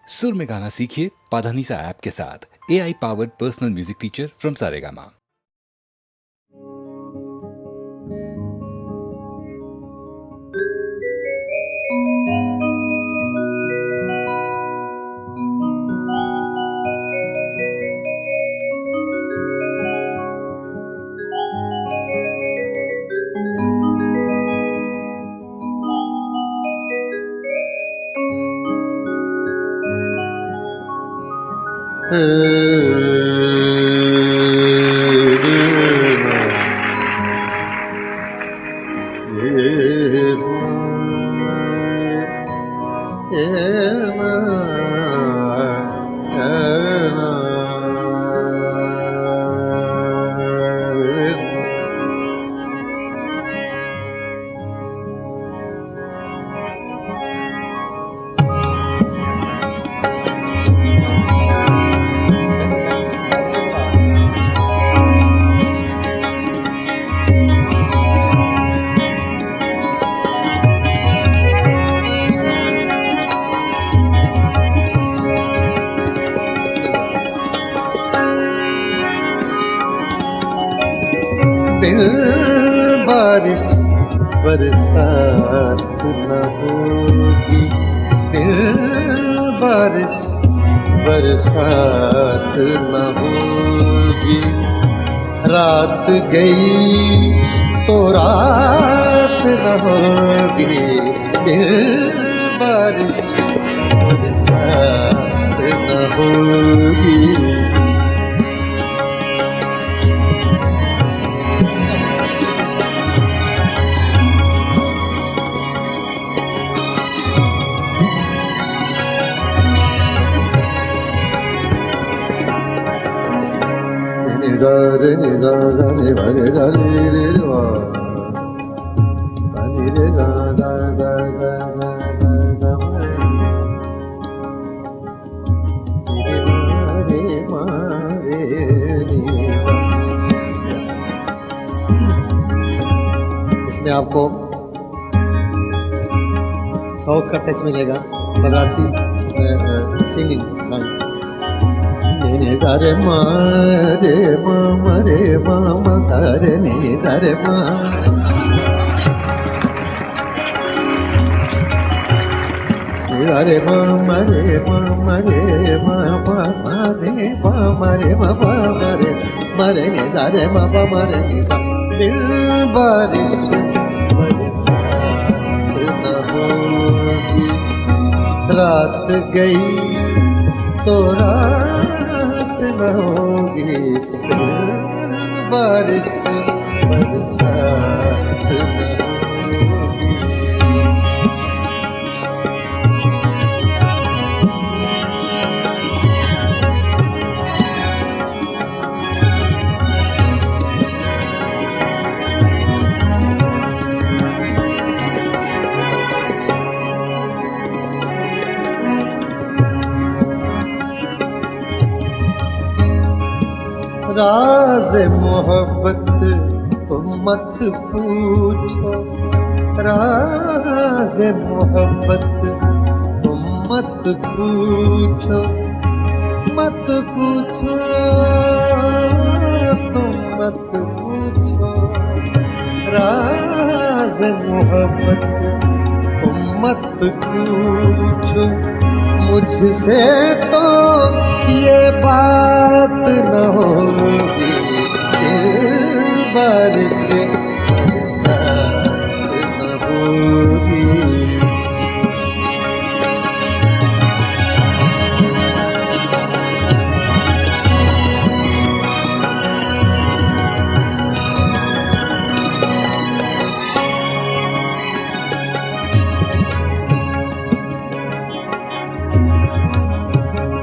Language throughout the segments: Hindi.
सुर में गाना सीखिए पाधानीसा ऐप के साथ। AI powered personal music teacher from Saregama. बिन बारिश बरसात न होगी, बिन बारिश बरसात न होगी। रात गई तो रात न होगी, बिन बारिश बरसात न होगी। Re ni da da ni ba ni da ni re wa ba ni re da da da da da da da re ma re ni sa। इसमें आपको साउथ का टच मिलेगा, मद्रासी सिंगिंग लाइन। रे मा रे मा रे मा मा सा रे नि सा रे मा। रे मा रे मा रे मा पा मा रे पा मा रे मा पा मा रे नि सा रे मा पा मा रे नि सा। बिन बारिश बरसात न होगी, रात गई तो रात न होगी, बारिश बरसात न होगी। राज मोहब्बत तुम मत पूछो, राज मोहब्बत तुम मत पूछो, मत पूछो तुम मत पूछो। राज मोहब्बत तुम मत पूछो, मुझसे तो ये बात न होगी, बारिश बरसात न होगी।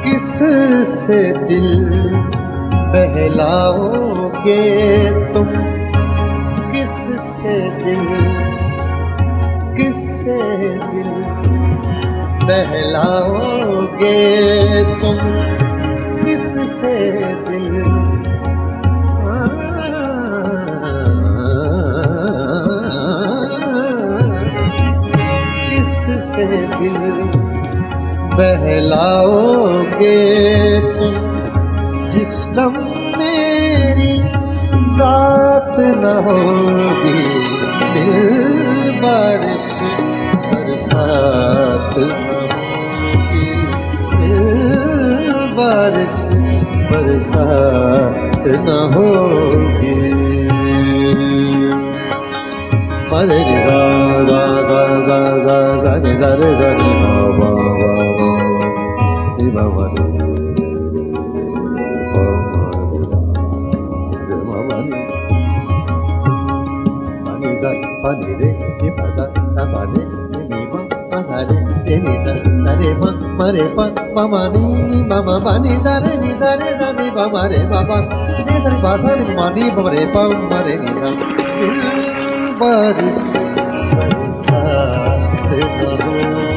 किससे दिल बहलाओगे तुम, किससे दिल बहलाओगे तुम, किससे दिल किससे दिल बहलाओगे तुम जिस दम मेरी साथ न होगी, दिल बारिश बरसात न होगी, दिल बारिश बरसात न होगी। मरे रे गा गा गा गा गा गा रे गा रे गा रे गा वा वा वा रे वा वा रे pani re ni pa sa sa pa re ni ma pa sa re ni sa re ma re pa ma ni ma pa ni sa re ni pa ma re pa ni sa re pa sa re ma ni pa re ni sa बारिश बरसात न होगी।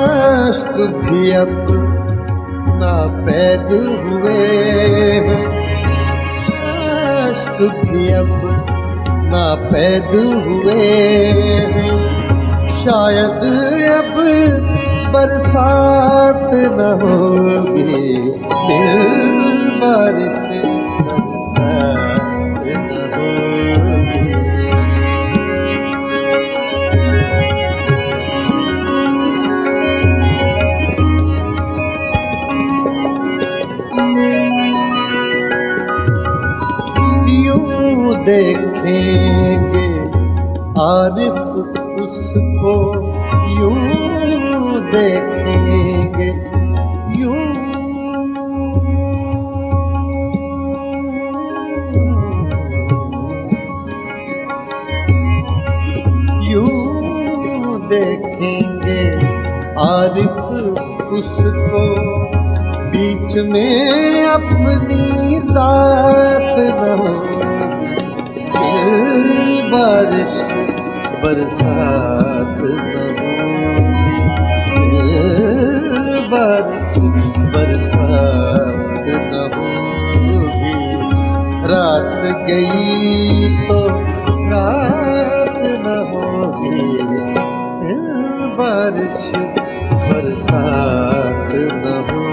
अश्क भी अब नापैद हुए हैं, अश्क भी अब नापैद हुए हैं, शायद अब बरसात न होगी, फिर बारिश बरसात न होगी। देखेंगे आरिफ उसको, यूं देखेंगे यूं, यूं देखेंगे आरिफ उसको, बीच में अपनी साथ न होगी, बारिश बरसात न होगी, बारिश बरसात न होगी। रात गई तो रात न होगी, बारिश बरसात न होगी।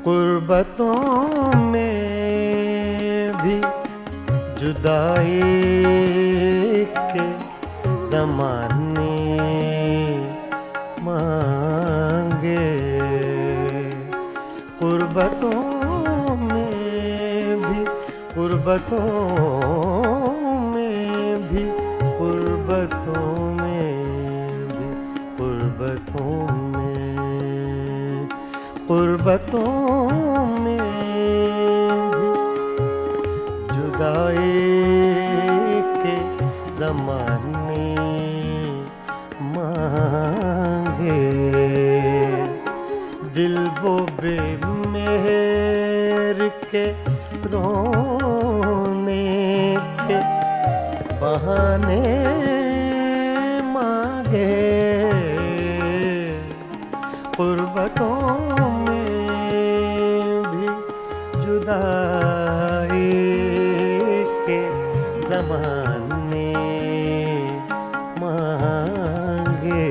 कुर्बतों में भी जुदाई के ज़माने मांगे, कुर्बतों में भी, कुर्बतों में भी, कुर्बतों में भी, में, गुर्बतों में भी जुदाई के ज़माने मांगे। दिल वो बेमेहर के रोने के बहाने मांगे। गुर्बतों में भी जुदाई के ज़माने मांगे।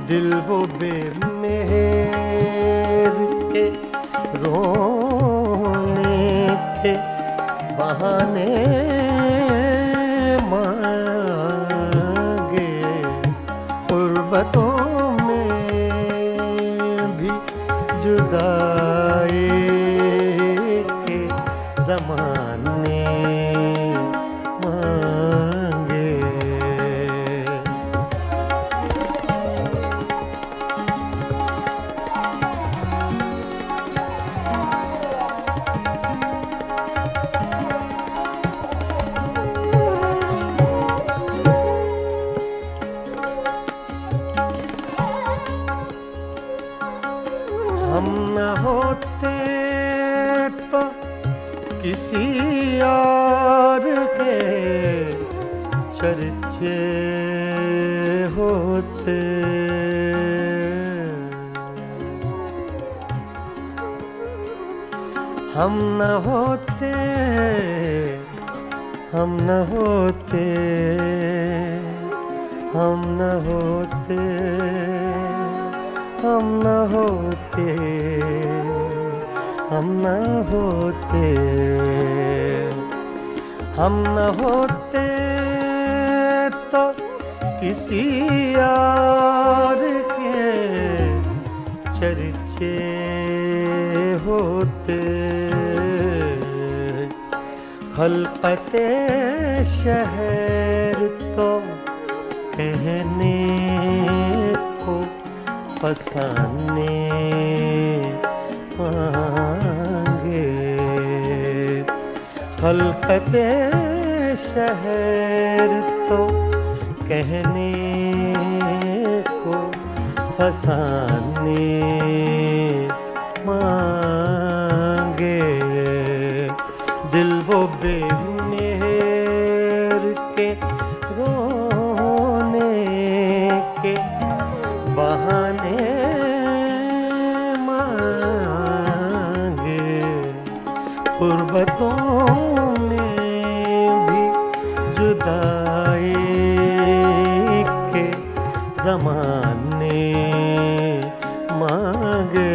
दिल वो बेमेहर के रोने के बहाने मांगे। गुर्बतों में भी जुदाई के ज़माने मांगे। हम न होते तो किसी और के चर्चे होते। हम न होते, हम न होते, हम न होते, हम न होते, हम न होते, हम न होते तो किसी और के चर्चे होते। खलकते शहर तो कहने को फसाने मांगे। खलकते शहर तो कहने को फसाने मांगे। दिल वो बेमेहर के रोने के बहाने मांगे। गुर्बतों में भी जुदाई के ज़माने मांगे।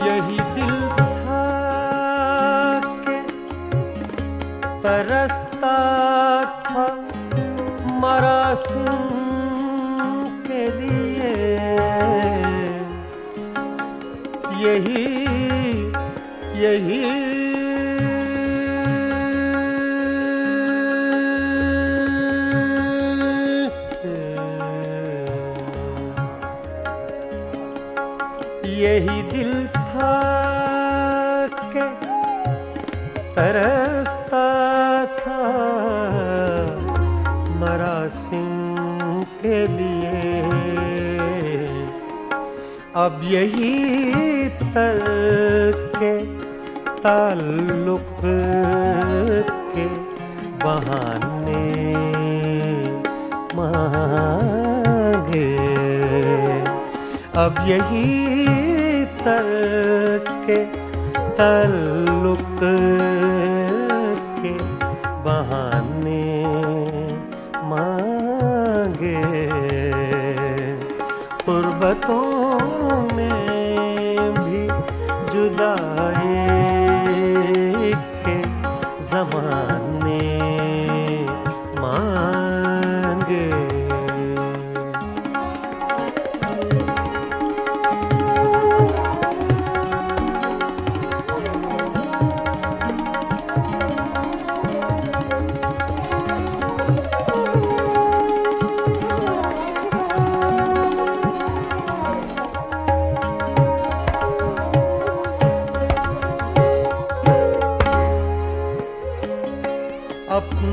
यही दिल था कि तरसता था मरासिम के लिए। यही यही यही दिल था कि तरसता था मरासिम के लिए। अब यही तरके ताल्लुक के बहाने मांगे। अब यही तरके ताल्लुक के बहाने मांगे। गुर्बतों में भी जुदाई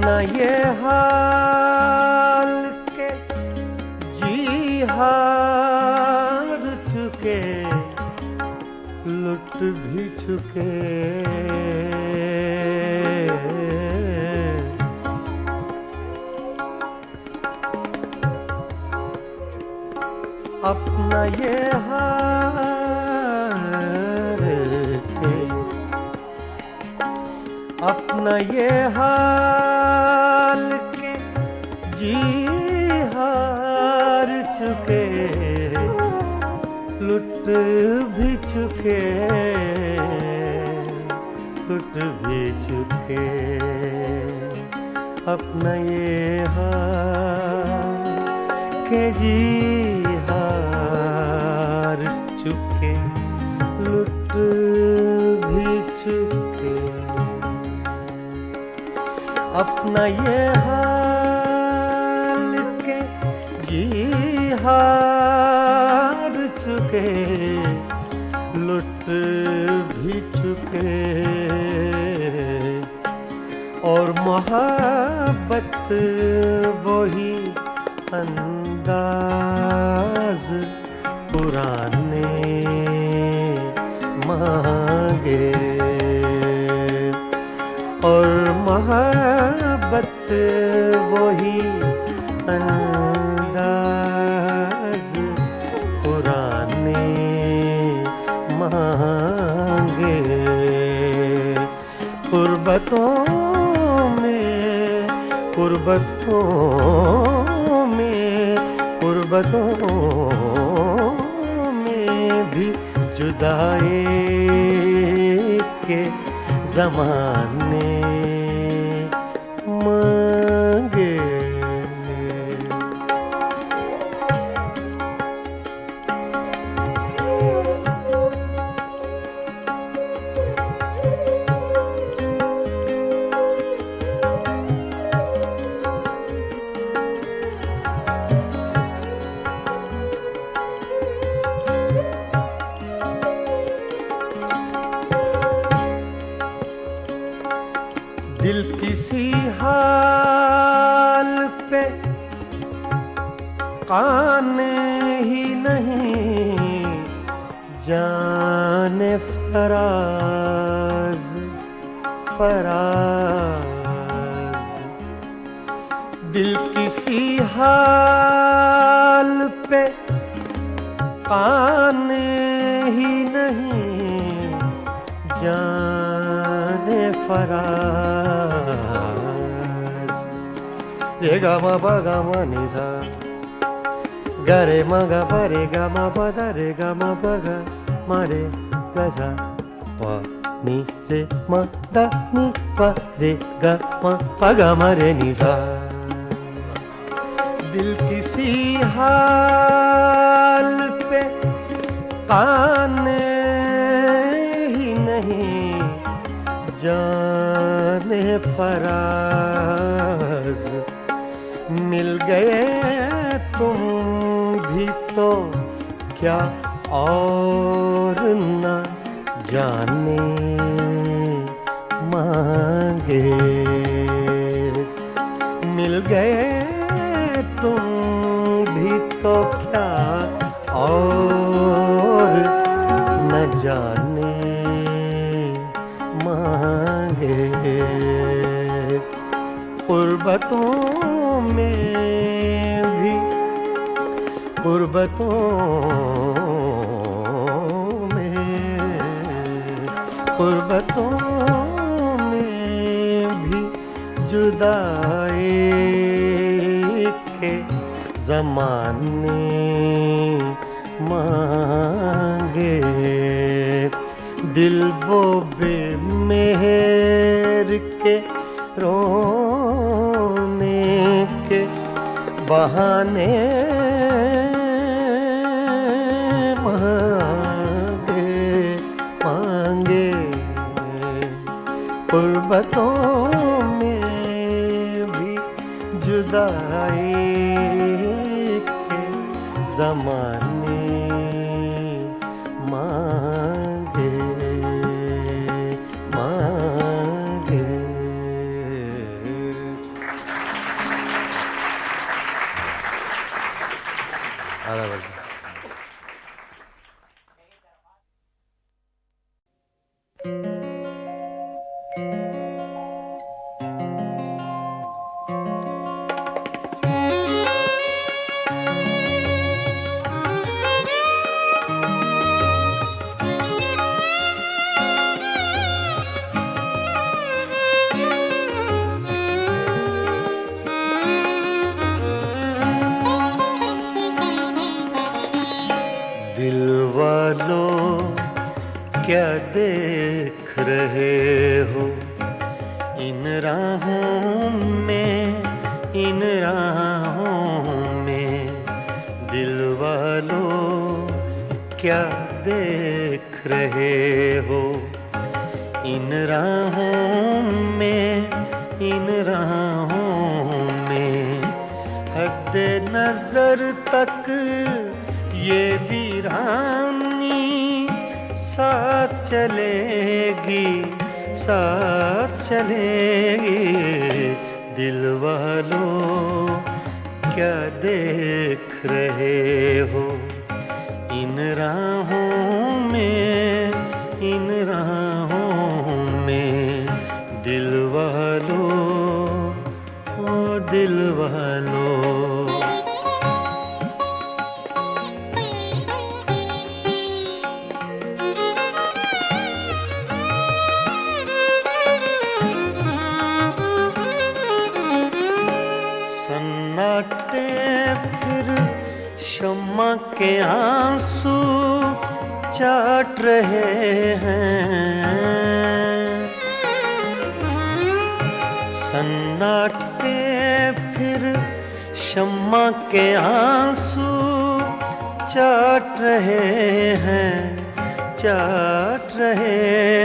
अपना ये हाल के जी हार चुके, लुट भी चुके। अपना ये हाल के, अपना ये हाल के जी हार चुके, लुट भी चुके, लुट भी चुके। अपना ये हाल के जी हार चुके, लुट भी चुके। अपना ये हाल के जी हार चुके, लुट भी चुके। और मोहब्बत वही अंदाज पुराने मांगे। और मोहब्बत वही अंदाज पुराने मांगे। कुर्बतों में, कुर्बतों में, कुर्बतों में भी जुदाई के ज़माने मांगे। दिल किसी हाल पे काने ही नहीं, जाने फराज फराज। दिल किसी हाल पे काने ही नहीं, जाने फराज। रे गा मा पा गा मा नि सा, गा रे मा गा पा रे गा मा पा दा रे गा मा पा गा मा रे गा सा पा नि रे मा दा नि पा रे गा मा पा गा मा रे नि सा। दिल किसी हाल पे काने ही नहीं, जाने फराज। मिल गए तुम भी तो क्या और न जाने मांगे। मिल गए तुम भी तो क्या और न जाने मांगे। कुर्बतों में भी, कुर्बतों में, कुर्बतों में भी जुदाई के ज़माने मांगे। दिल वो बेमेहर के रोने के बहाने मांगे मांगे। कुर्बतों में भी जुदाई के ज़माने मांगे मांगे। दिल वालों क्या देख रहे हो इन राहों में, इन राहों में। दिल वालों क्या देख रहे हो इन राहों में, इन राहों में। हद नजर तक ये वीरानी साथ चलेगी, साथ चलेगी। दिल वालों क्या देख रहे हो इन राहों में, इन राहों में। दिल वालों, ओ दिल वालों। सन्नाटे फिर शम्मा के आंसू चाट रहे हैं। सन्नाटे फिर शम्मा के आंसू चाट रहे हैं, चाट रहे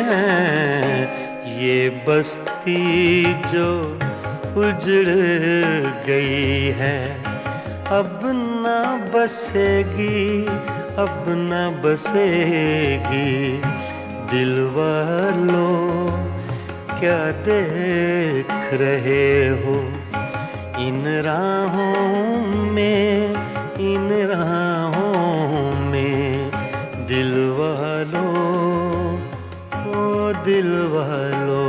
हैं। ये बस्ती जो उजड़ गई है अब ना बसेगी, अब ना बसेगी। दिल वालों क्या देख रहे हो इन राहों में, इन राहों में। दिल वालों, ओ दिल वालों।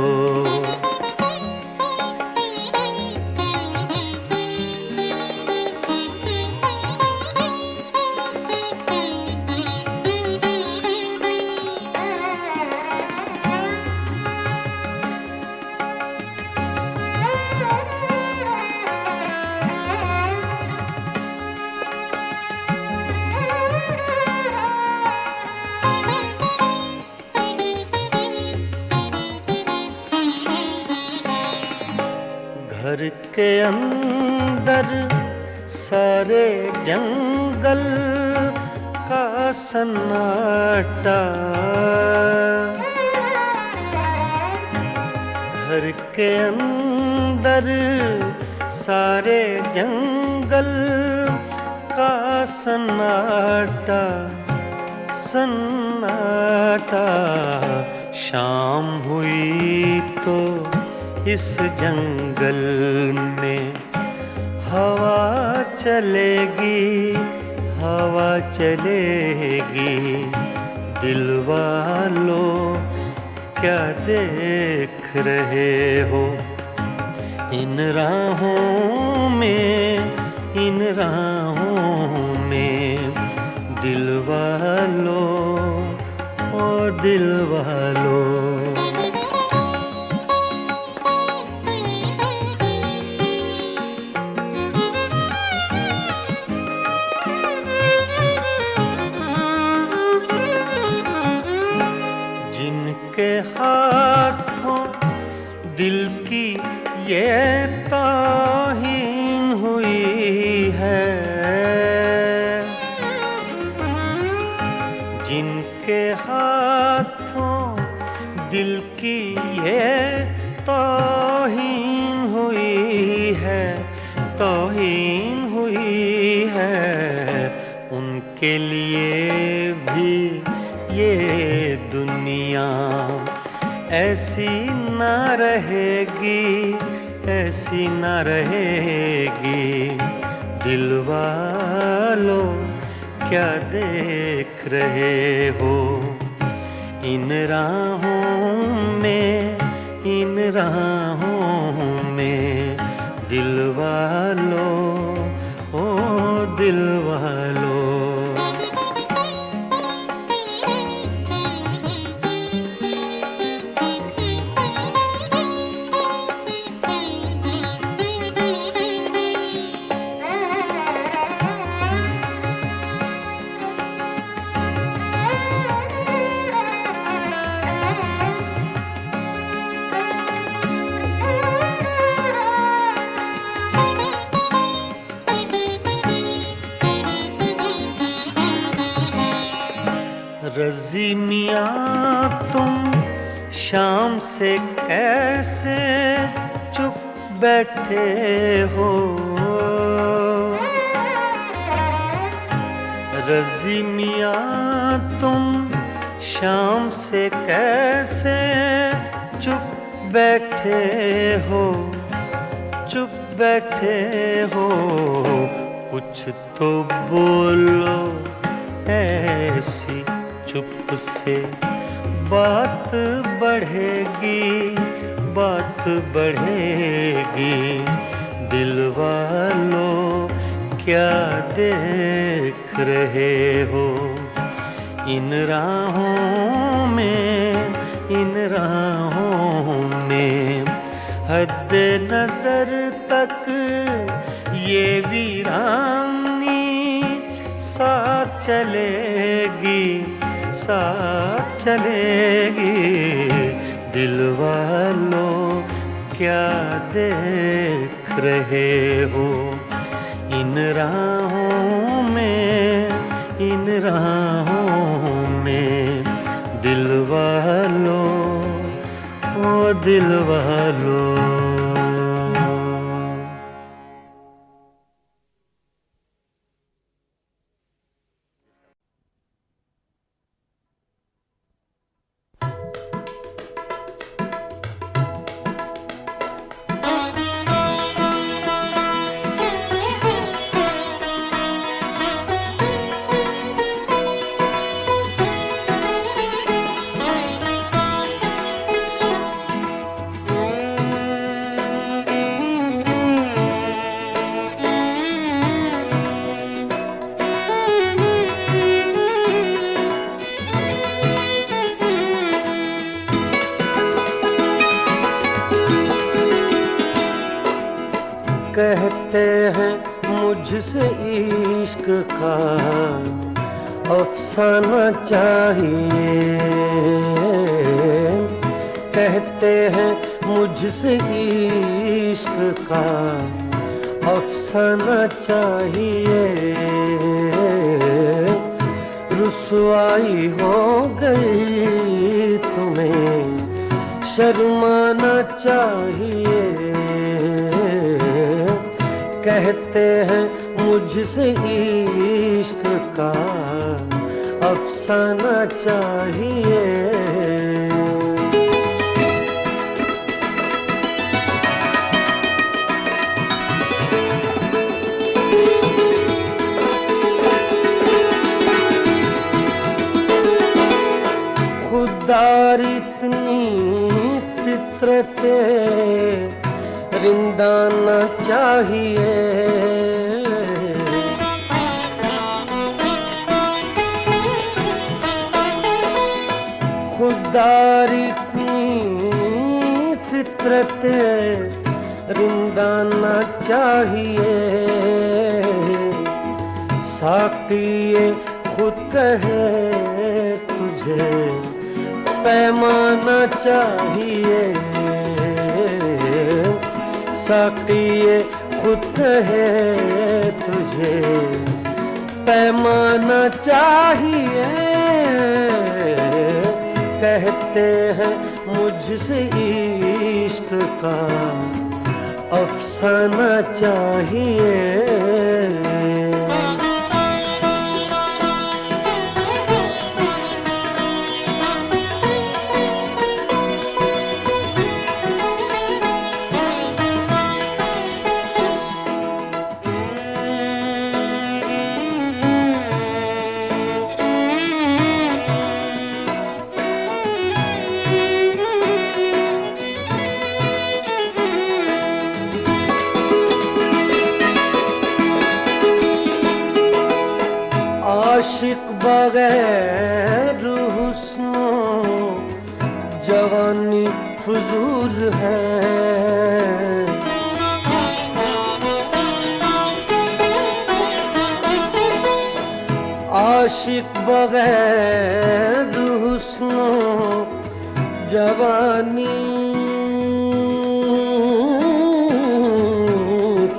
घर के अंदर सारे जंगल का सन्नाटा। घर के अंदर सारे जंगल का सन्नाटा, सन्नाटा। शाम हुई तो इस जंगल में हवा चलेगी, हवा चलेगी। दिल वालों क्या देख रहे हो इन राहों में, इन राहों में। दिल वालों, ओ दिल वालों। जिनके हाथों दिल की ये ताहीन हुई है, जिनके हाथों दिल की ये ताहीन हुई है, ताहीन हुई है। उनके लिए भी ये दुनिया ऐसी ना रहेगी, ऐसी ना रहेगी। दिल वालों क्या देख रहे हो इन राहों में, इन राहों में दिल वालों, ओ दिल वालों। रज़ी मियाँ तुम शाम से कैसे चुप बैठे हो, रज़ी मियाँ तुम शाम से कैसे चुप बैठे हो, चुप बैठे हो। कुछ तो बोलो ऐसी चुप से बात बढ़ेगी, बात बढ़ेगी। दिल वालों क्या देख रहे हो इन राहों में, इन राहों में। हद नजर तक ये वीरानी साथ चलेगी, साथ चलेगी। दिल वालों क्या देख रहे हो इन राहों में, इन राहों में। दिल वालों, ओ दिल वालों। कहते हैं मुझसे इश्क का अफसाना चाहिए, कहते हैं मुझसे इश्क का अफसाना चाहिए। रुसवाई हो गई तुम्हें शर्माना चाहिए। कहते हैं मुझसे इश्क का अफसाना चाहिए। खुदार इतनी फितरते रिंदाना चाहिए। खुदार इतनी फितरते रिंदाना चाहिए। साक़ी खुद कहे तुझे पैमाना चाहिए। साक़ी खुद कहे तुझे पैमाना चाहिए। कहते हैं मुझसे इश्क का अफसाना चाहिए। बगैर हुस्नो जवानी फजूल है। आशिक बगैर हुस्नो जवानी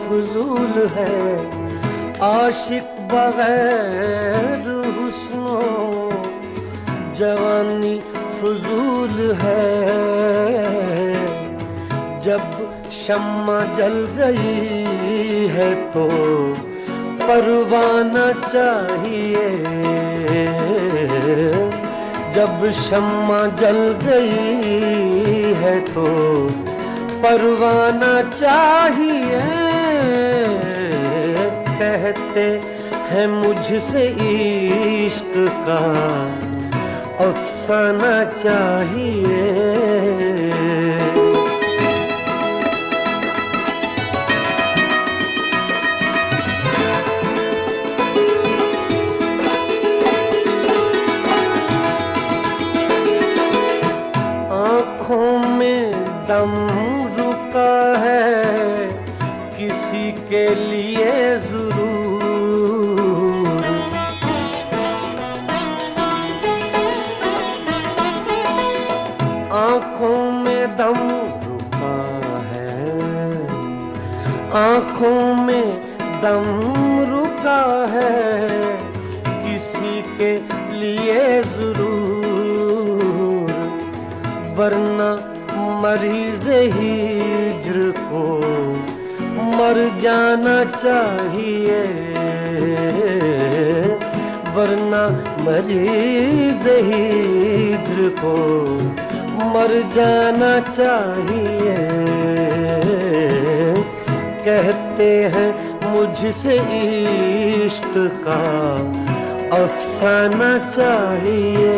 फजूल है। आशिक बगैर हुस्नो जवानी फजूल है। जब शम्मा जल गई है तो परवाना चाहिए। जब शम्मा जल गई है तो परवाना चाहिए। कहते हैं मुझसे इश्क का अफसाना चाहिए। आँखों में दम रुका है किसी के लिए जरूर। आँखों में दम रुका है, आँखों में दम रुका है किसी के लिए जरूर। वरना मरीज़ हिज्र को मर जाना चाहिए। वरना मरीज़ हिज्र को मर जाना चाहिए। कहते हैं मुझसे इश्क का अफसाना चाहिए।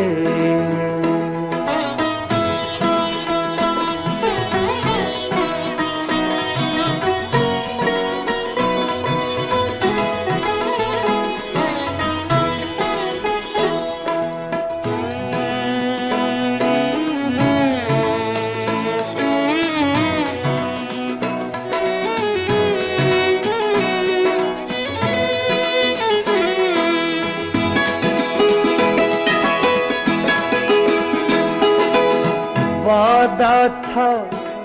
वादा था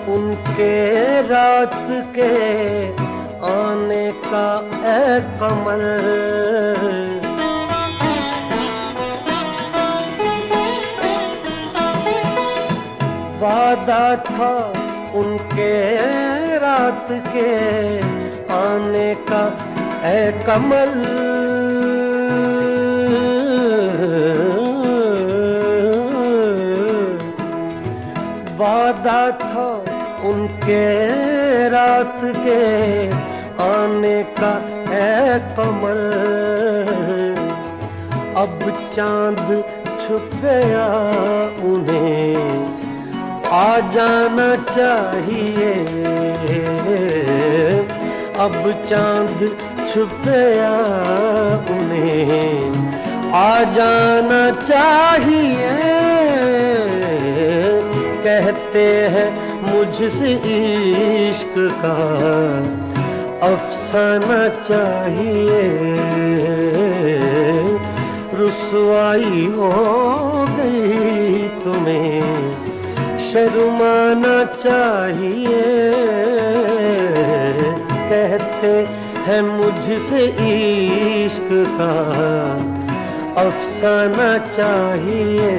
उनके रात के आने का ए कमर। वादा था उनके रात के आने का ए कमर। वादा था उनके रात के आने का ए कमर। अब चांद छुप गया उन्हें आ जाना चाहिए। अब चांद छुप गया उन्हें आ जाना चाहिए। कहते हैं मुझसे इश्क का अफसाना चाहिए। रुसवाई हो गई तुम्हें शर्माना चाहिए। कहते हैं मुझसे इश्क का अफसाना चाहिए।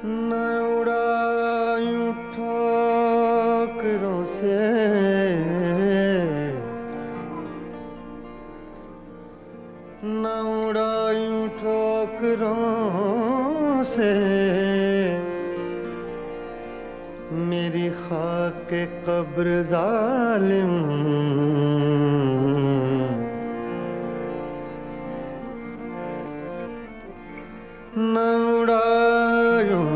न उड़ायूं ठोकरों उड़ायूं ठोकरों से मेरी खाक कब्र जालिम, न उड़ायूं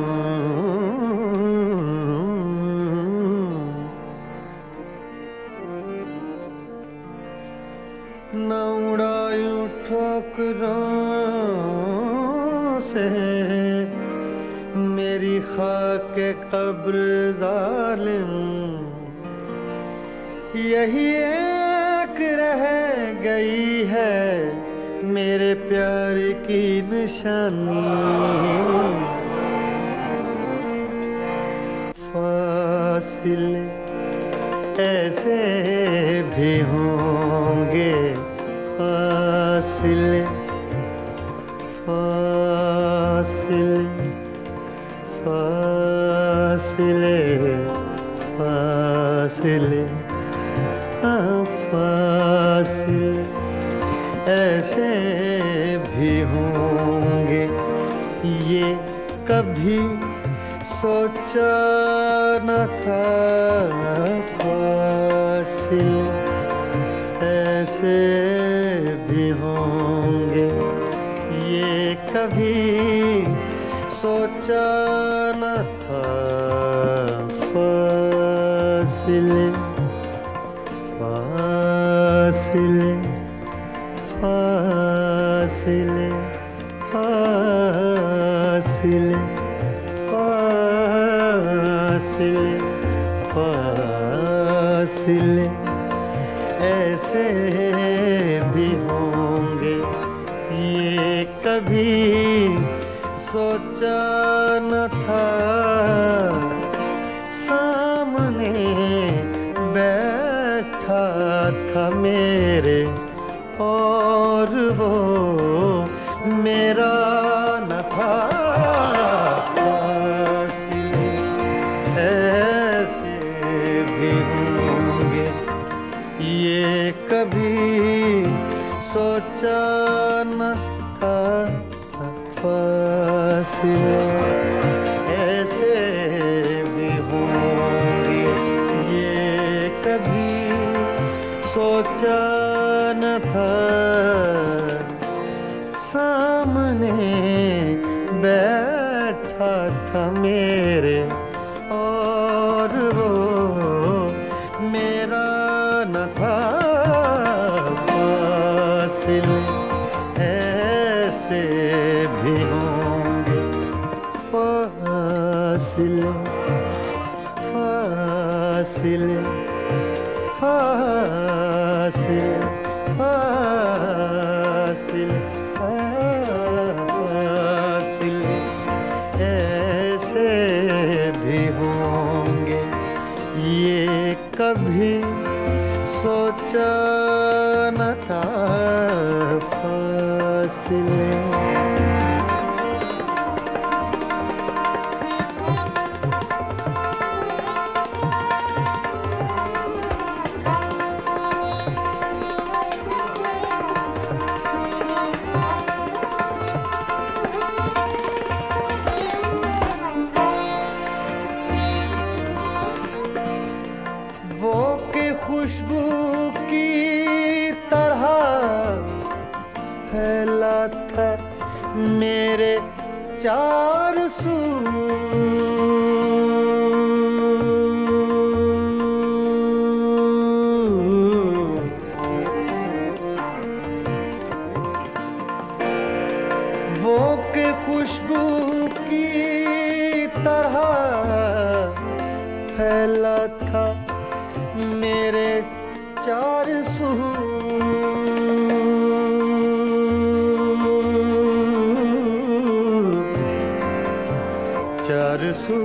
न उड़ायूं ठोकरों से मेरी खाक कब्र जालिम, यही एक रह गई है मेरे प्यार की निशानी। फासिले ऐसे भी होंगे, फासिले फासिले फासिले फासिले फासिले ऐसे भी होंगे, ये कभी सोचा न था। फासिले ऐसे भी होंगे, ये कभी सोचा न था। फासिले फासिले फासिले फासिले फासिले फासिले ऐसे भी होंगे, ये कभी सोचा न था। सामने बैठा था मेरे और वो मेरा न था। फासिले ऐसे भी होंगे, ये कभी सोचा न था। फासिले ऐसे भी होंगे, ये कभी सोचा न था। सामने बैठा था मेरे और वो मेरा न था। फासिले ऐसे भी होंगे, फासिले फासिले फासिले फासिले फासिले ऐसे भी होंगे, ये कभी सोचा न था। फासिले वो के खुशबू की तरह फैला था मेरे चार सू। वो के खुशबू की तरह फैला था मेरे चार सू। चार सू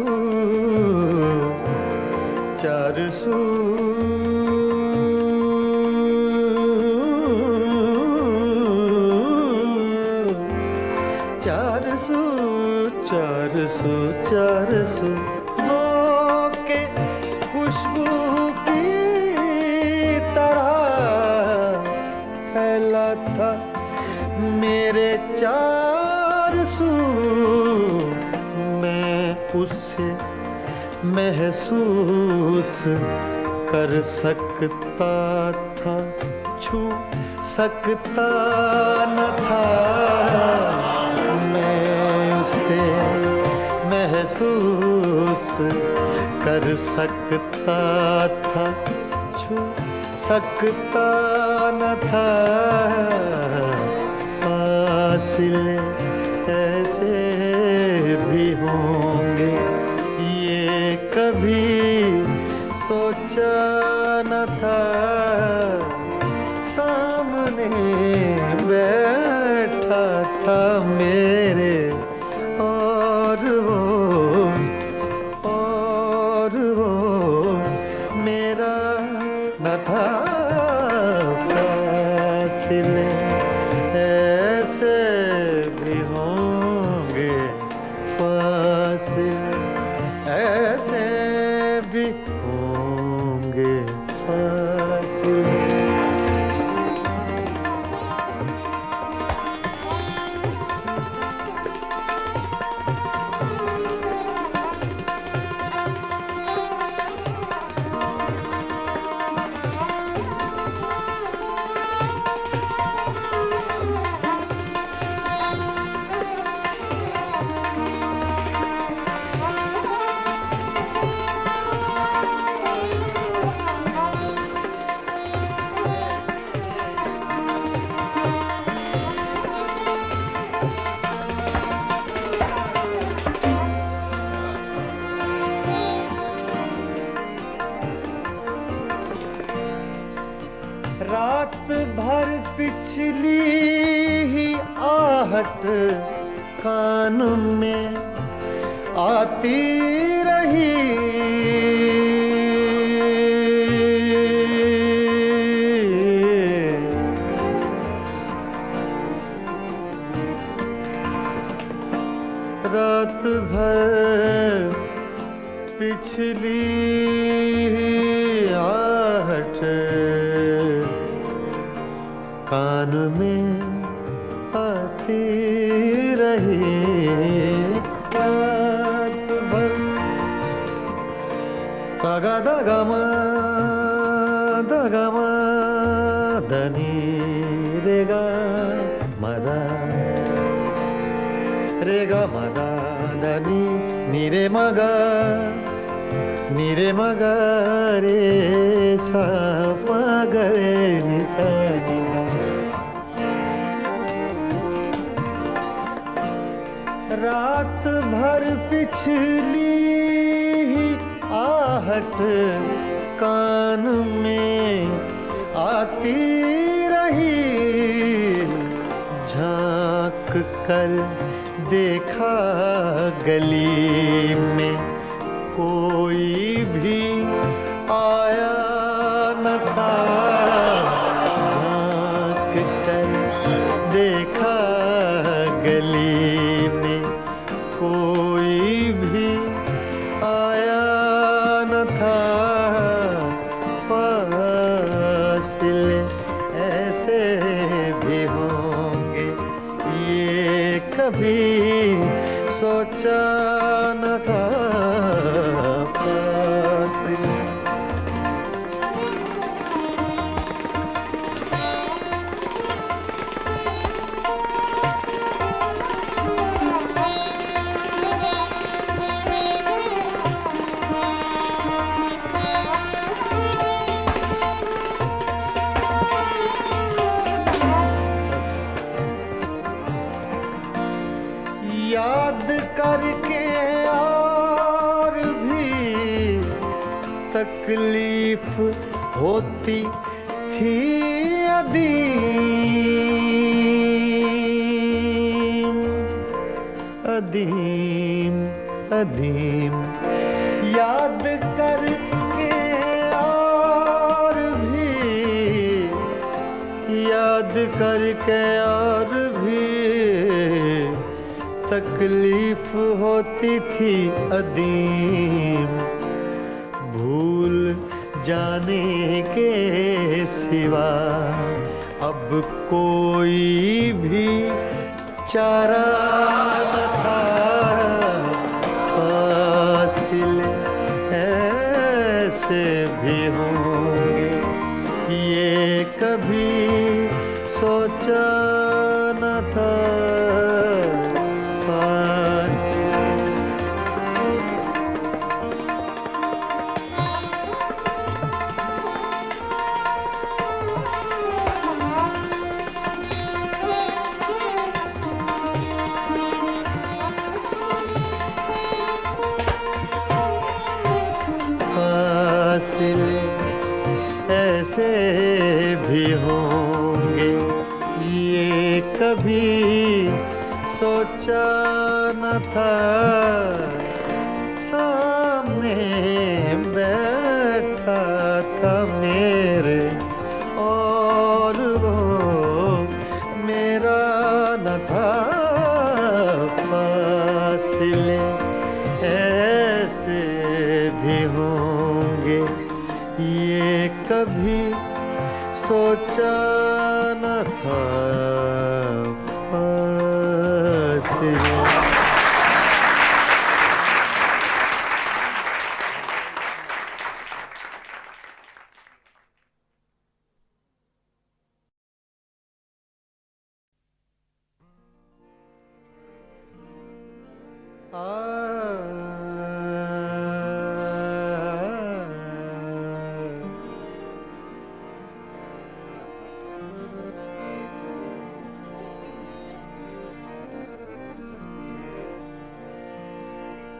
चार सू चार सू चार सू चार सू वो के खुशबू की तरह फैला था मेरे मेरे चार सू मैं उसे महसूस कर सकता था, छू सकता न था। मैं उसे महसूस कर सकता था, छू सकता न था। फासले ऐसे भी होंगे ये कभी सोचा न था। सामने बैठा था मेरे और वो मेरा न था। फासले ऐसे भी होंगे, फासले ऐसे भी होंगे, फासले। रात भर पिछली ही आहट कान में आती रही। रात भर पिछली आहट कान में आती रही। रात भर सागा दगमा दनी रेगा मदा दनी नीरे मगा रे सा पगरे निसा। रात भर पिछली ही आहट कान में आती रही। झांक कर देखा गली में कोई भी आया न था। झांक कर देखा गली में कोई भी आया न था। फासले ऐसे भी होंगे ये कभी सोचा न था। फासले याद करके और भी तकलीफ होती थी अदीम अदीम अदीम। याद करके और भी याद करके और भी तकलीफ होती थी अदीम। भूल जाने के सिवा अब कोई भी चारा न था, फासिले ऐसे भी होंगे ये कभी सोचा न था। फासिले ऐसे भी होंगे ये कभी सोचा न था। सामने बैठा था मेरे और वो मेरा न था। फासिले ऐसे भी होंगे ये कभी सोचा न था। फासिले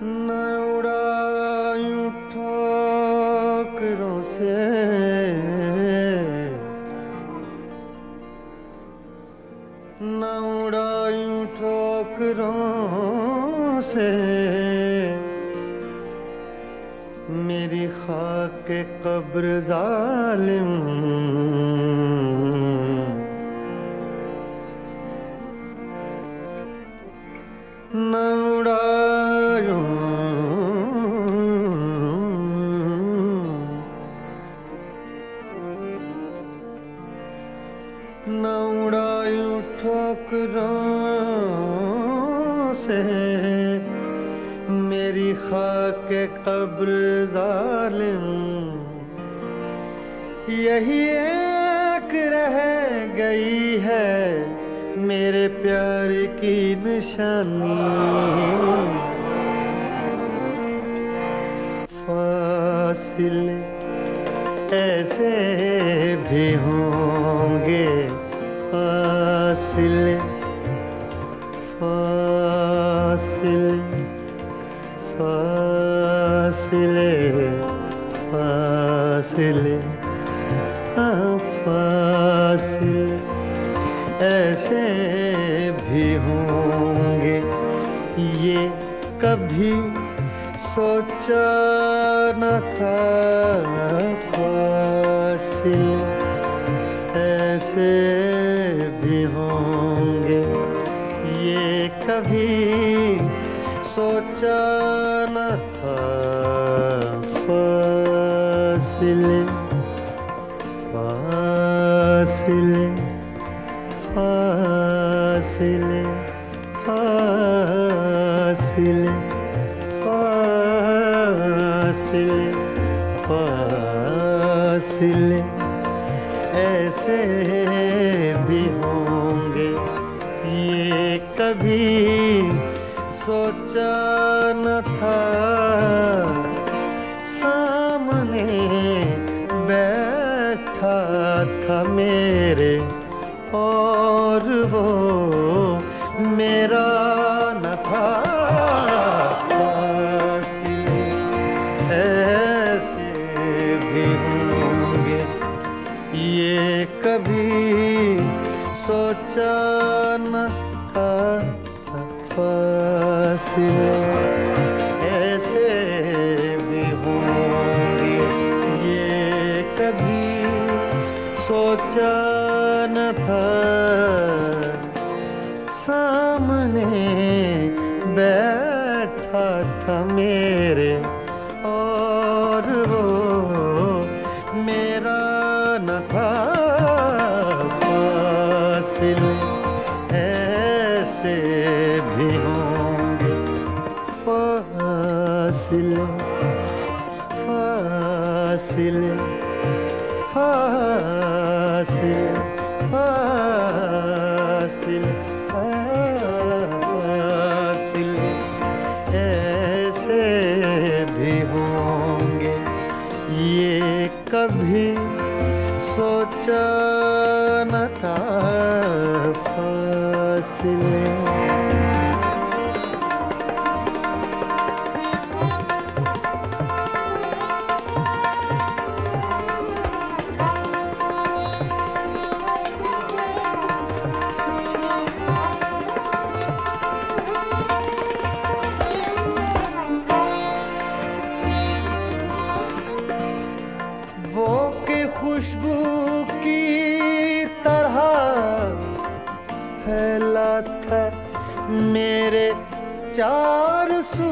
न उड़ायूं ठोकरों से न उड़ायूं ठोकरों से मेरी खाक कब्र जालिम। न उड़ायूं न उड़ायूं ठोकरों से मेरी खाक कब्र जालिम। यही एक रह गई है मेरे प्यार की निशानी। फासिले ऐसे भी होंगे, फासिले फासिले फासिले फासिले हाँ फासिले ऐसे भी होंगे ये कभी सोचा न था। फासिले ऐसे भी होंगे ये कभी सोचा न था। फासिले फासिले फासिले फासिले फासिले फासिले ऐसे भी होंगे ये कभी सोचा न था। सामने बैठा था मेरे और वो मेरा न था। फासिले ऐसे भी होंगे ये कभी सोचा न था। फासिले ऐसे भी होंगे ये कभी सोचा न था। सामने बैठा था मेरे और वो मेरा न था। फासिले ऐसे ऐसे भी होंगे फासिले फासिले फासिले फासिले फासिले ऐसे भी होंगे, ये कभी सोचा न था फासिले। वो के खुशबू की तरह फैला था मेरे चार सू,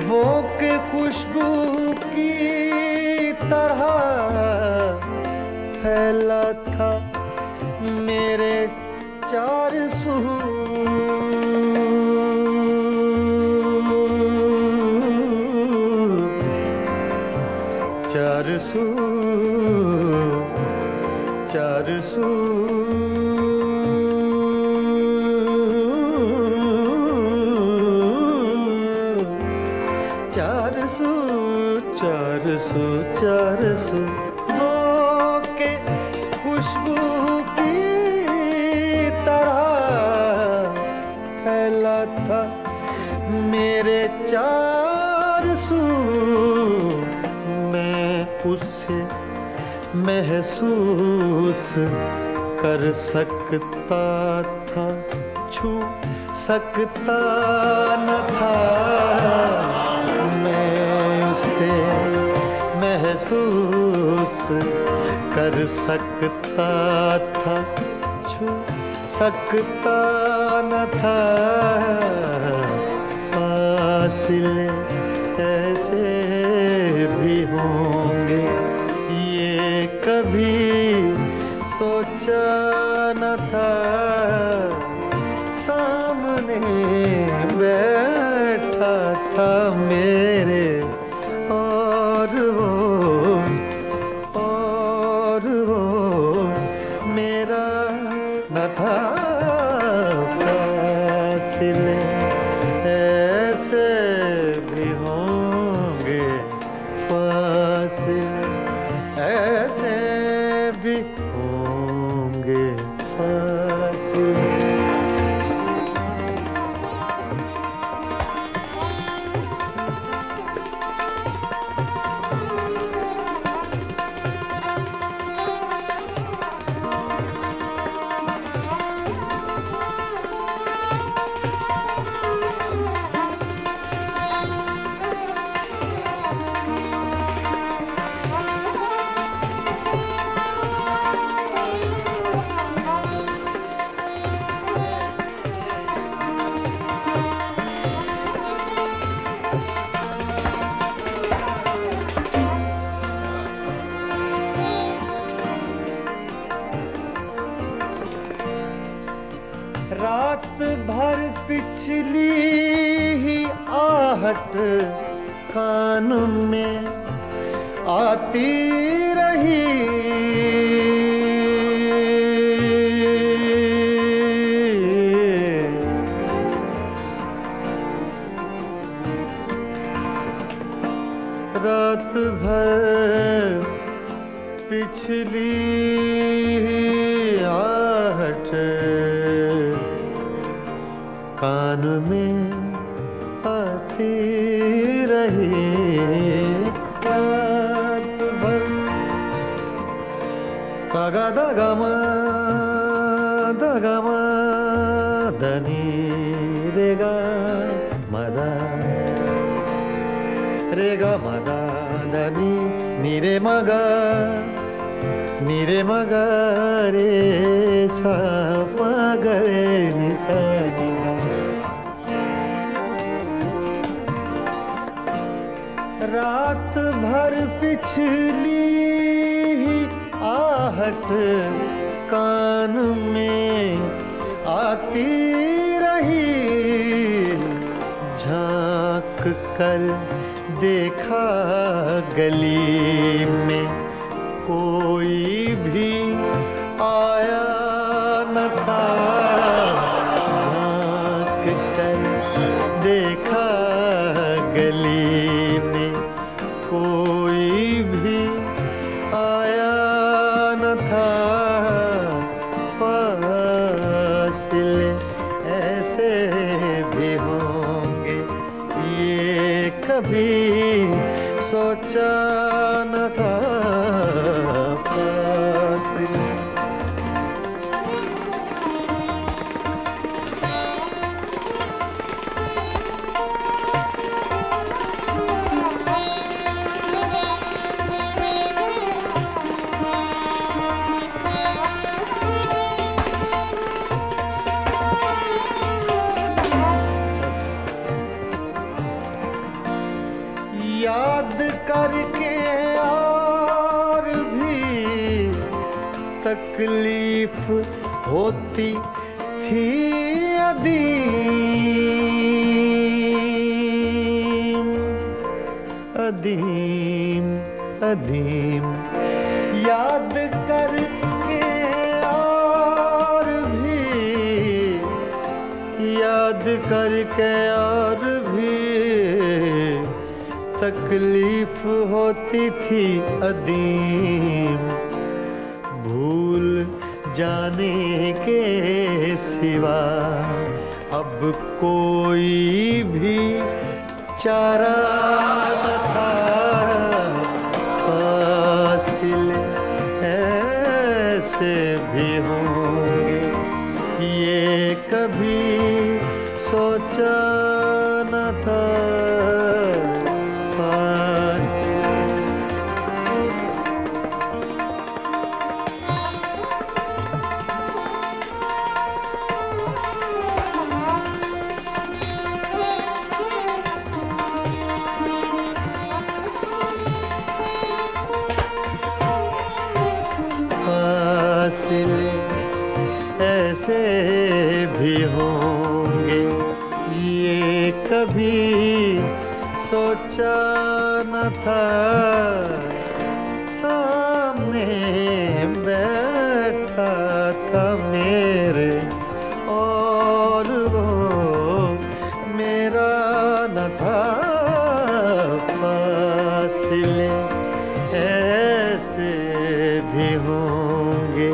वो के खुशबू की तरह फैला था मेरे चार सू, चार सू, चार सू, चार सू, चार सू, चार सू, वो के खुशबू की तरह फैला था मेरे चार सू, मैं उसे महसूस कर सकता था, छू सकता न था, मैं उसे महसूस कर सकता था, छू सकता न था, फासिले ऐसे भी होंगे, ये कभी सोचा न था, सामने बैठा था मेरे और वो मेरा न था फासिले ऐसे भी होंगे फासिले ऐसे भी होंगे फासिले। रात भर पिछली ही आहट कान में आती रही, रात भर पिछली आहट कान में आती रही, रात भर सागा दगमा धनी रेगा मदा रेगा मदा धनी नीरे मगा रे सा रे निसा रात भर पिछली ही आहट कान में आती रही, झांक कर देखा गली में कोई भी आया न था, झांक कर देखा गली में कोई भी आया न था, फासले ऐसे भी होंगे ये कभी सोचा न था, फासले याद करके और भी तकलीफ होती थी अदीम, अदीम, याद करके और भी, याद करके और भी तकलीफ होती थी अदीम, भूल जाने के सिवा अब कोई भी चारा न था, फासले ऐसे भी होंगे ये कभी सोचा न था, फासले ऐसे भी होंगे ये कभी सोचा न था, सामने बैठा था मेरे और वो मेरा न था, फासले ऐसे भी होंगे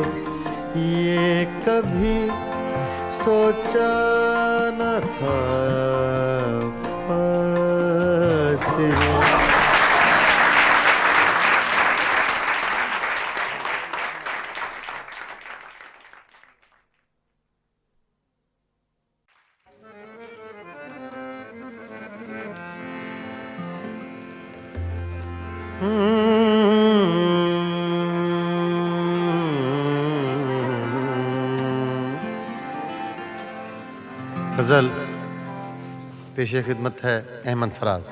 ये कभी सोचा न था, फासले। गज़ल पेशे खिदमत है अहमद फराज।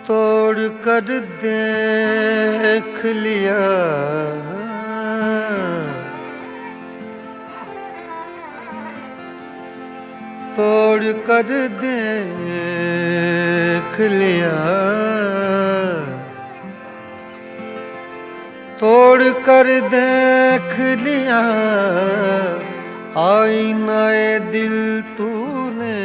तोड़ कर देख लिया तोड़ कर देख लिया तोड़ कर देख लिया आईनाए दिल तूने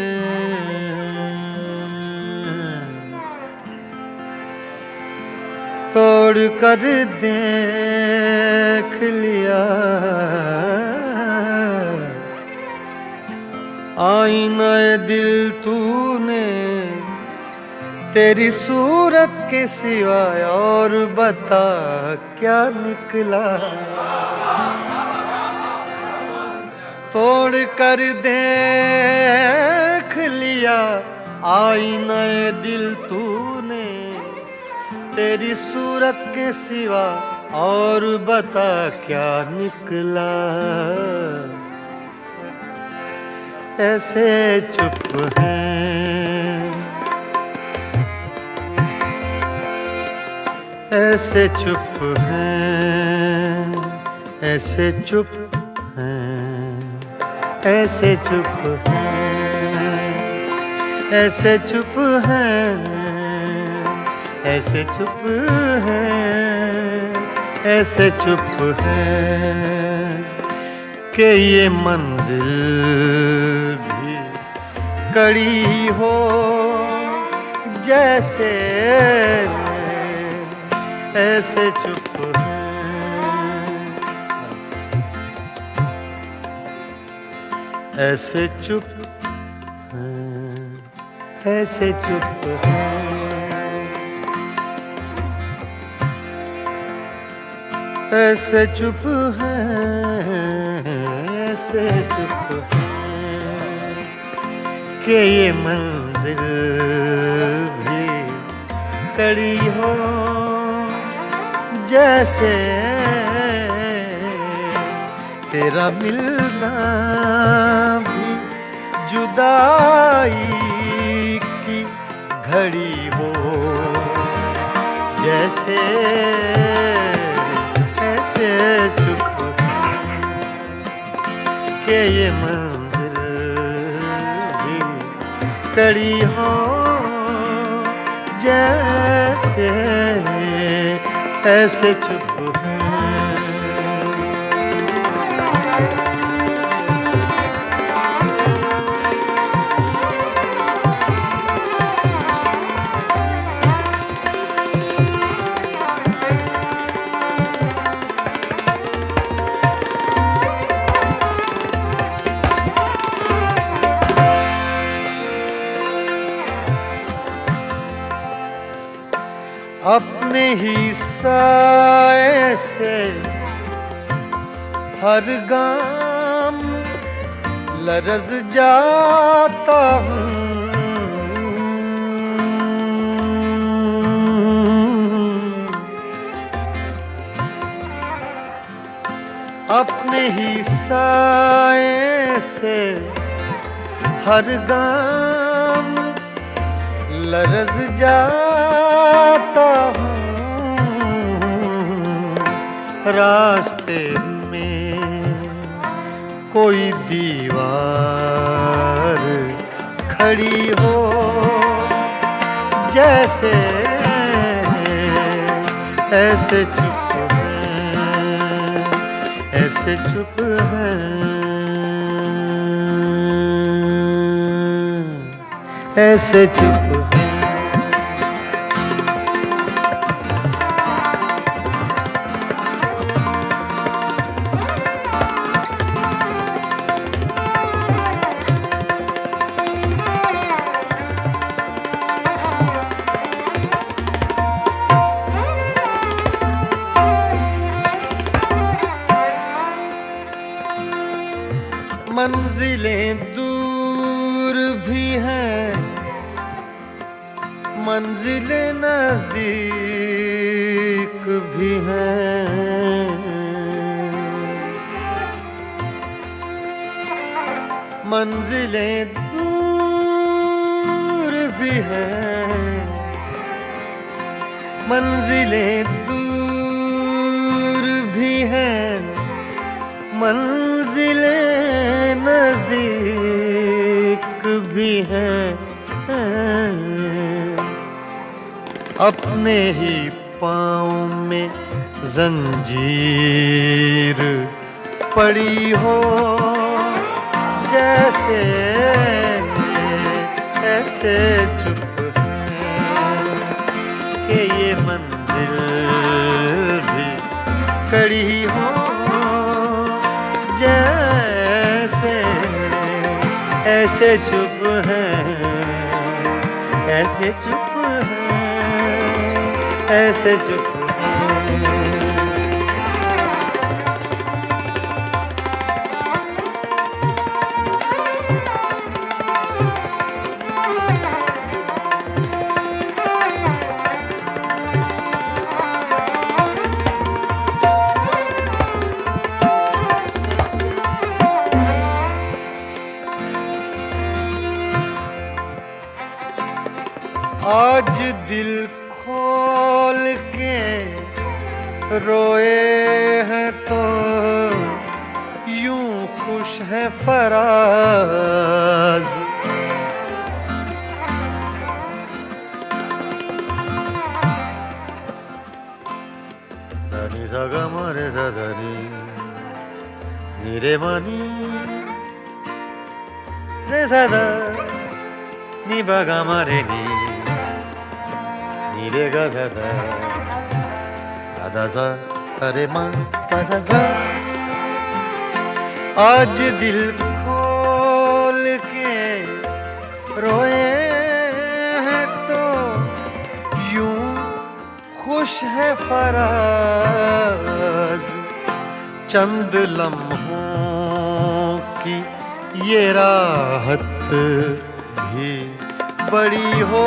तोड़ कर देख लिया आईना दिल तूने तेरी सूरत के सिवाय और बता क्या निकला। तोड़ कर देख लिया आईना दिल तूने तेरी सूरत के सिवा और बता क्या निकला। ऐसे चुप हैं, ऐसे चुप हैं, ऐसे चुप हैं, ऐसे चुप हैं, ऐसे चुप हैं, ऐसे चुप हैं, ऐसे चुप हैं कि ये मंजिल भी कड़ी हो जैसे। ऐसे चुप हैं, ऐसे चुप हैं, ऐसे चुप हैं, ऐसे चुप हैं, ऐसे चुप हैं कि ये मंजिल भी कड़ी हो जैसे। तेरा मिलना भी जुदाई की घड़ी हो जैसे। ऐसे चुप के ये मंजिल भी कड़ी हो जैसे। ऐसे चुप अपने ही साए से हर गाम लरज़ जाता हूँ। अपने ही साए से हर गाम लरज़ जाता हूँ। रास्ते में कोई दीवार खड़ी हो जैसे। ऐसे चुप हैं, ऐसे चुप हैं, ऐसे चुप हैं। मंजिलें दूर भी हैं, मंजिलें नजदीक भी हैं। मंजिलें दूर भी हैं, मंजिलें दूर भी हैं, मंजिलें नजदीक भी हैं। अपने ही पाँव में जंजीर पड़ी हो जैसे। ऐसे चुप हैं कि ये मंजिल भी कड़ी हो जैसे। ऐसे चुप हैं, ऐसे चुप हैं, ऐसे चुप हैं। आज दिल खोल के रोए हैं तो यूं खुश है फराज। धनी सगा मारे धनी नीरे मनी रे सदा नी बगा मारे नी नीरे गा सदा दा सा अरे माँ दा सा। आज दिल खोल के रोए हैं तो यूं खुश है फराज। चंद लम्हों की ये राहत भी बड़ी हो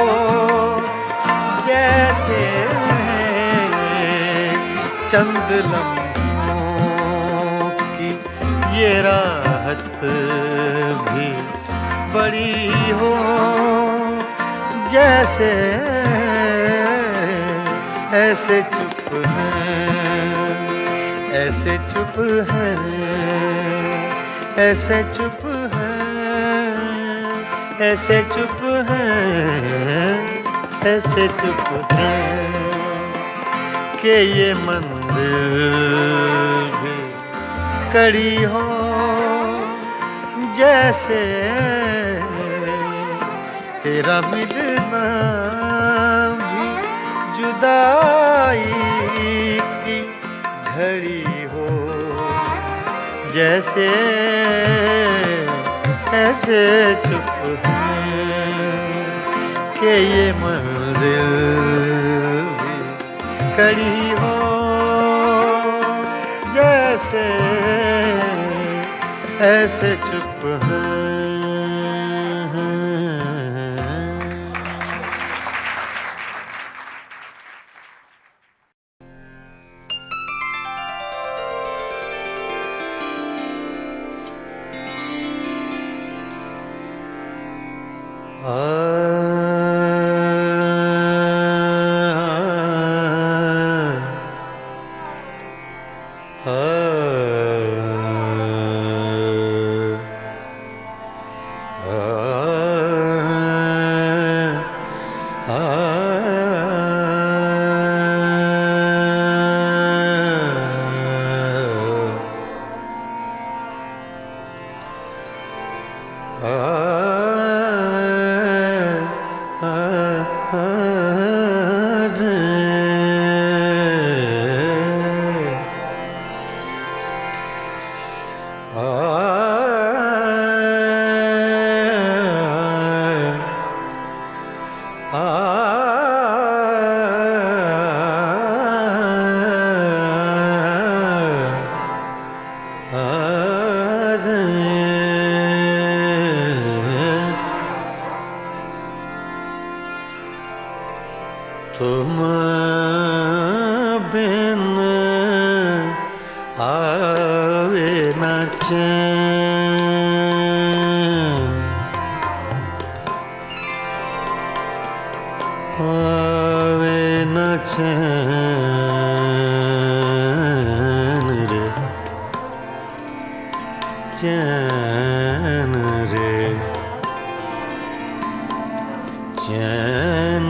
जैसे चंद लम्हों की ये राहत भी बड़ी हो जैसे ऐसे चुप हैं, ऐसे चुप हैं, ऐसे चुप हैं, ऐसे चुप हैं, ऐसे चुप हैं कि ये मंजिल भी कड़ी हो जैसे तेरा मिलना भी जुदाई की घड़ी हो जैसे ऐसे चुप हैं कि ये मंजिल भी कड़ी हो जैसे ऐसे चुप हैं। तुम बिन आवे न चैन, आवे न चैन रे, चैन रे, चैन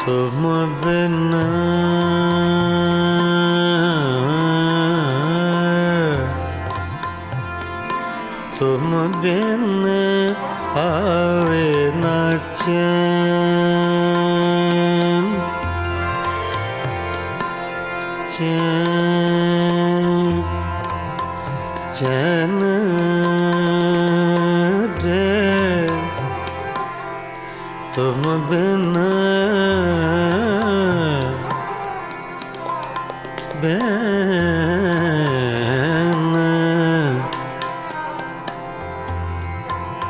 तुम बिन तुम बिन आवे न चैन, चैन चैन तुम बिन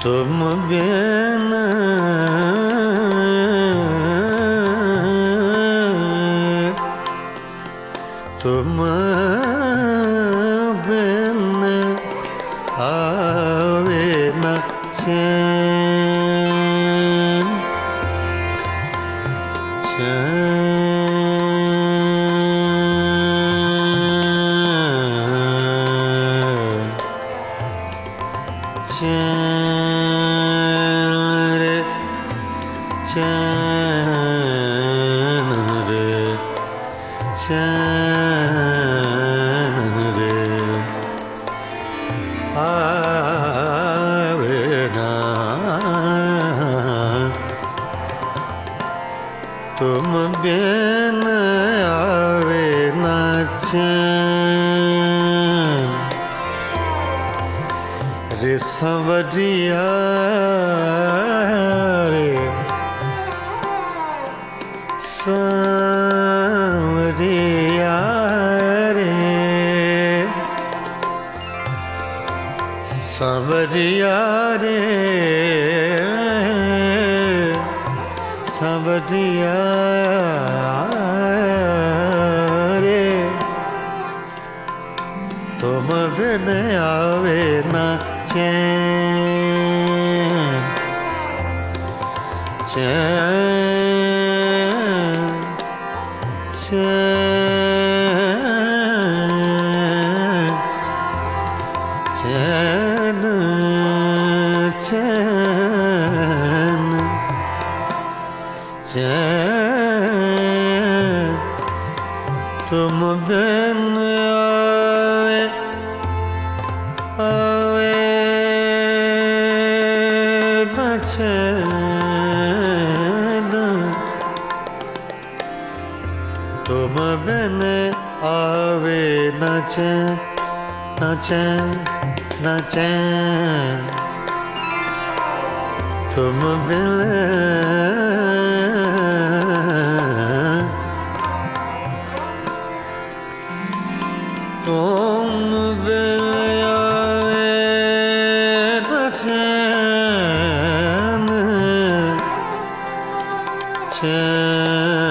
तुम बिन तुम बिन आवे न चैन चैन रे चैन रे चैन रे आवे ना तुम बिन आवे ना चैन रे संवरिया रे सांवरिया रे सांवरिया रे सांवरिया रे तुम बिन आवे ना चैन चैन चैन चैन चैन चैन तुम बिन आवे आवे न चैन तुम बिन आवे न चैन न चैन न चैन तुम बिन तुम बिन आवे न चैन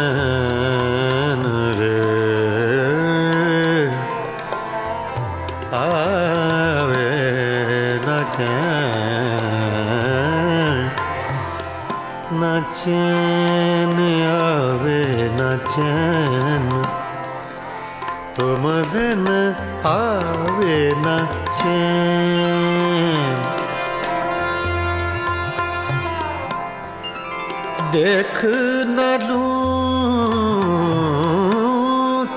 चैन रे आवे न चैन न चैन आवे न चैन तुम बिन आवे न चैन देख न लूं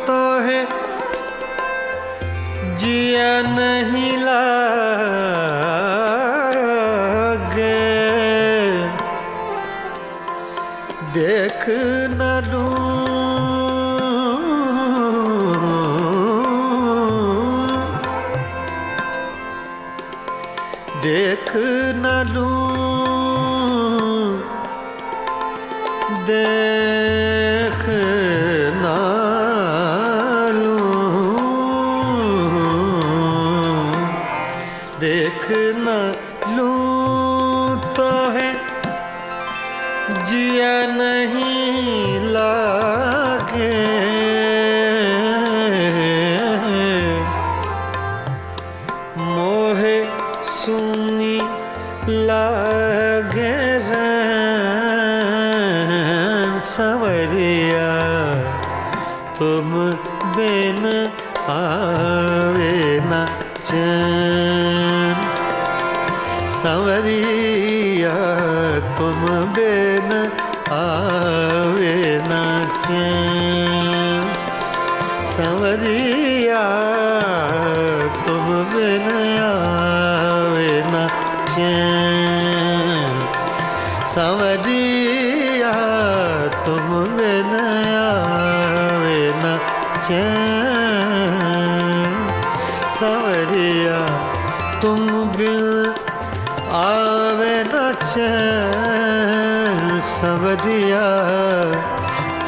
तो है जिया नहीं लागे देख न लूं देख न लूं देख न लूं देख न लूं तो है जिया नहीं लागे मोहे सुनी लागे संवरिया तुम बिन आवे न चैन संवरिया तुम बिन आवे न चैन संवरिया तुम बिन आवे न चैन संवरिया तुम बिन आवे न चैन संवरिया तुम बिन आवे न चैन सवरिया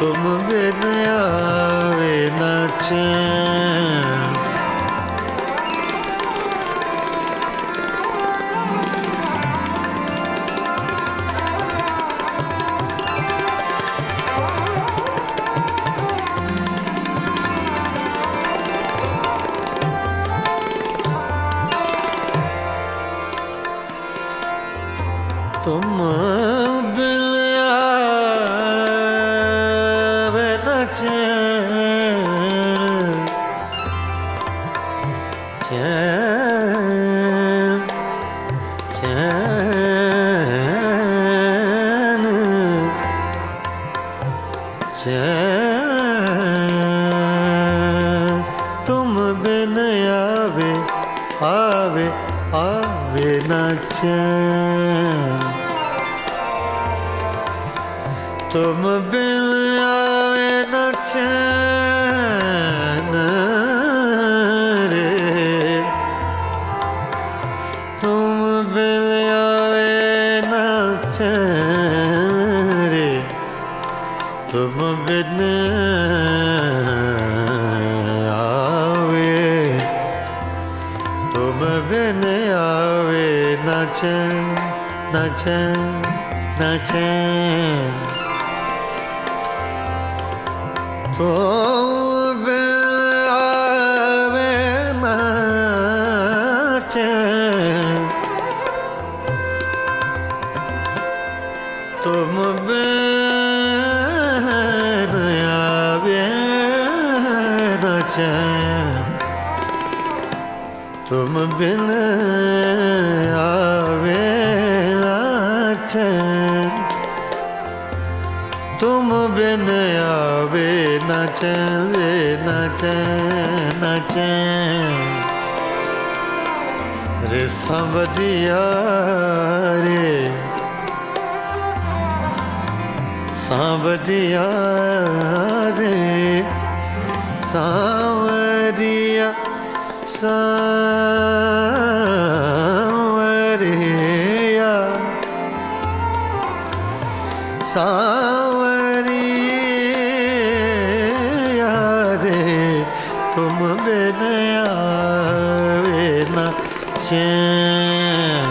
तुम बिन आवे न चैन। तुम बिन आवे न चैन, चैन, चैन, चैन। तुम बिन आवे आवे आवे न चैन। तुम बिन आवे न चैन रे, तुम बिन आवे न चैन रे, तुम बिन आवे, तुम बिन आवे न चैन, न चैन, न चैन। तुम बिन आवे न चैन, तुम बिन आवे न चैन, तुम बिन आवे न चैन, तुम बिन आवे न चैन वे न चैन, न चैन रे सांवरिया रे, सांवरिया रे, सांवरिया, सांवरिया, सांवरिया रे, तुम बिन आवे न चैन।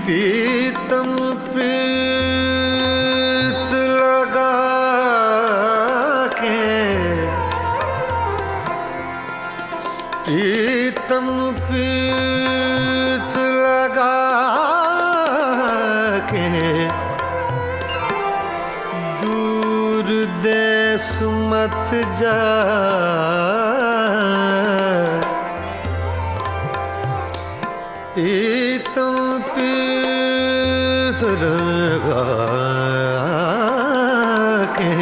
प्रीतम प्रीत लगा के, प्रीतम प्रीत लगा के, दूर देश मत जा, प्रीतम प्रीत लगा के,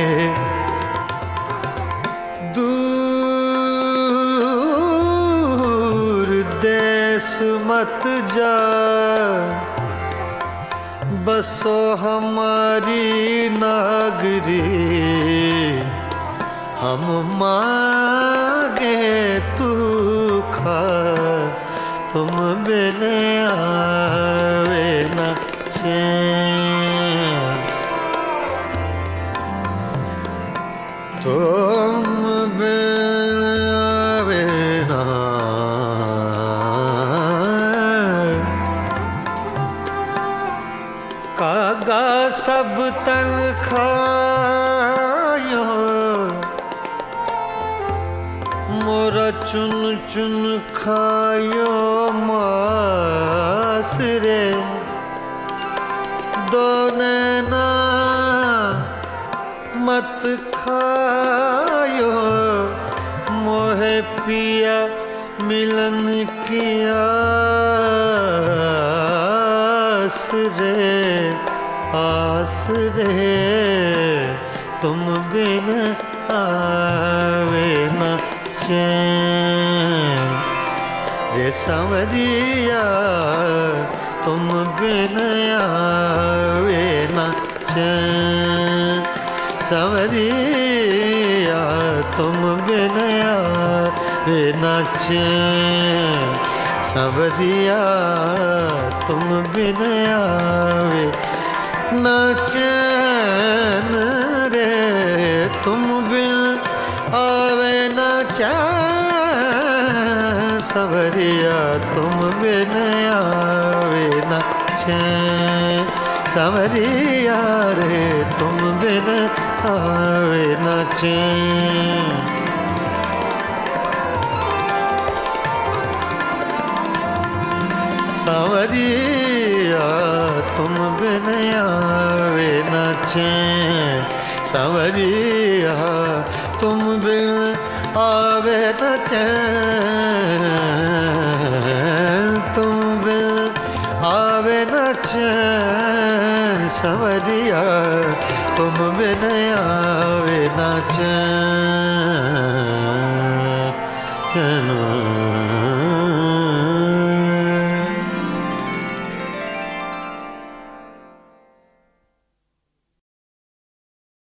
दूर देश मत जा, बसो हमारी नागरी, हम मांगे तू खा, तुम बिन आवे न चैन, तुम बिन आवे न, कागा सब तन खायो, मोरा चुन चुन खायो मास रे, दो नैना मत खायो, मोहे पिया मिलन की आस रे, आस रे, तुम बिन आवे न चैन रे सांवरिया, तुम बिन आवे न चैन, सांवरिया तुम बिन आवे न चैन, सवरिया तुम बिन आवे न चैन रे, तुम बिन आवे न चैन, सवरिया तुम बिन आवे न चैन, सवरिया रे तुम बिन आवे न चैन। सावरिया तुम बिन आवे न चैन, सावरिया तुम बिन आवे न चैन, तुम बिन आवे न चैन, सावरिया तुम बिन आवे न चैन।